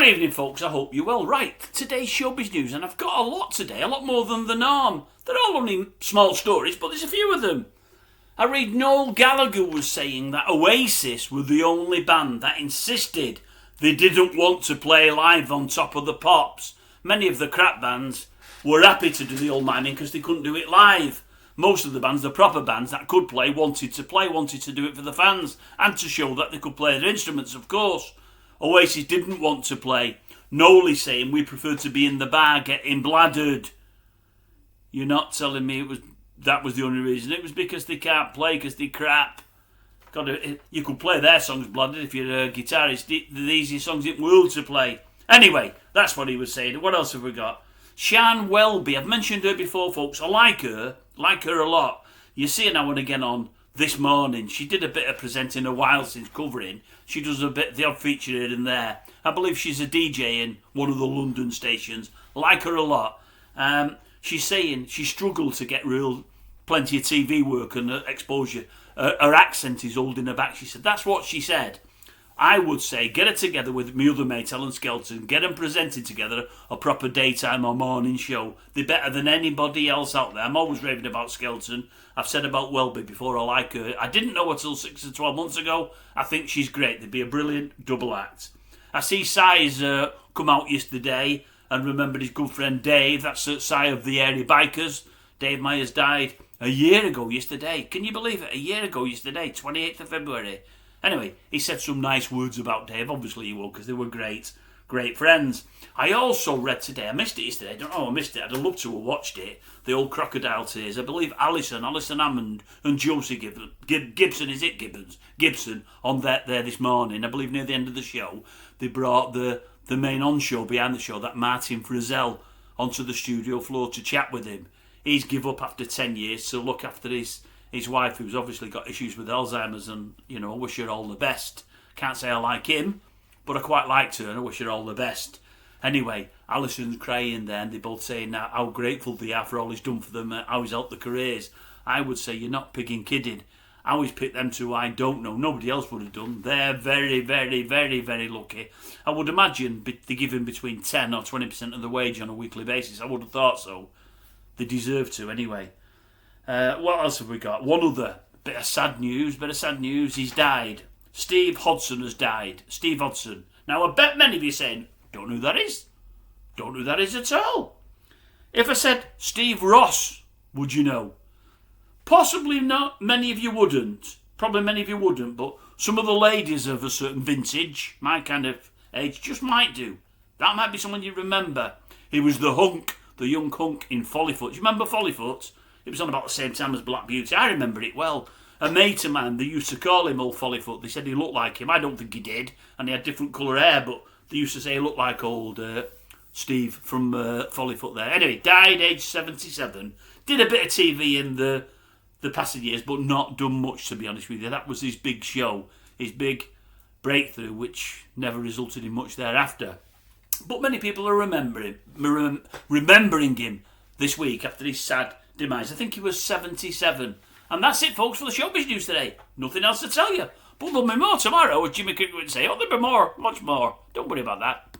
evening, folks. I hope you're well. Right, today's showbiz news, and I've got a lot today, a lot more than the norm. They're all only small stories, but there's a few of them. I read Noel Gallagher was saying that Oasis were the only band that insisted they didn't want to play live on Top of the Pops. Many of the crap bands were happy to do the old miming because they couldn't do it live. Most of the bands, the proper bands that could play, wanted to do it for the fans and to show that they could play their instruments, of course. Oasis didn't want to play. Noel is saying we prefer to be in the bar getting bladdered. You're not telling me that was the only reason. It was because they can't play, because they crap. You could play their songs bladdered if you're a guitarist. The easiest songs in the world to play. Anyway, that's what he was saying. What else have we got? Sian Welby. I've mentioned her before, folks. I like her a lot. You see her now and again on This Morning. She did a bit of presenting a while since covering. She does a bit, the odd feature here and there. I believe she's a DJ in one of the London stations. Like her a lot. She's saying she struggled to get plenty of TV work and exposure. Her accent is holding her back. She said, that's what she said. I would say get her together with my other mate, Ellen Skelton. Get them presented together a proper daytime or morning show. They're better than anybody else out there. I'm always raving about Skelton. I've said about Welby before, I like her. I didn't know her till 6 or 12 months ago. I think she's great. They'd be a brilliant double act. I see Si's come out yesterday and remembered his good friend Dave. That's Si of the Airy Bikers. Dave Myers died a year ago yesterday. Can you believe it? A year ago yesterday, 28th of February. Anyway, he said some nice words about Dave. Obviously he will, because they were great friends. I also read today, I missed it yesterday, I don't know I missed it, I'd have loved to have watched it, the old CROCODILE tears. I believe Alison Hammond and Josie Gibson on there this morning. I believe near the end of the show, they brought the main on-show behind the show, that Martin Frizzell, onto the studio floor to chat with him. He's give up after 10 years to look after his wife, who's obviously got issues with Alzheimer's, and, I wish her all the best. Can't say I like him, but I quite liked her, and I wish her all the best. Anyway, Alison's crying there, and they're both saying how grateful they are for all he's done for them, how he's helped their careers. I would say you're not pigging kidding. I always pick them two I don't know. Nobody else would have done. They're very, very, very, very lucky. I would imagine they give him between 10 or 20% of the wage on a weekly basis. I would have thought so. They deserve to, anyway. What else have we got? One other bit of sad news. He's died. Steve Hodson has died. Steve Hodson. Now, I bet many of you saying, don't know who that is. Don't know who that is at all. If I said Steve Ross, would you know? Possibly not. Many of you wouldn't. Probably many of you wouldn't, but some of the ladies of a certain vintage, my kind of age, just might do. That might be someone you remember. He was the hunk, the young hunk in Follyfoot. Do you remember Follyfoot? It was on about the same time as Black Beauty. I remember it well. A mate of mine, they used to call him Old Follyfoot. They said he looked like him. I don't think he did. And he had different colour hair, but they used to say he looked like old Steve from Follyfoot there. Anyway, died age 77. Did a bit of TV in the passing years, but not done much, to be honest with you. That was his big show, his big breakthrough, which never resulted in much thereafter. But many people are remembering him this week after his sad demise. I think he was 77. And that's it, folks, for the showbiz news today. Nothing else to tell you. But there'll be more tomorrow, as Jimmy Cricket would say. Oh, there'll be more, much more. Don't worry about that.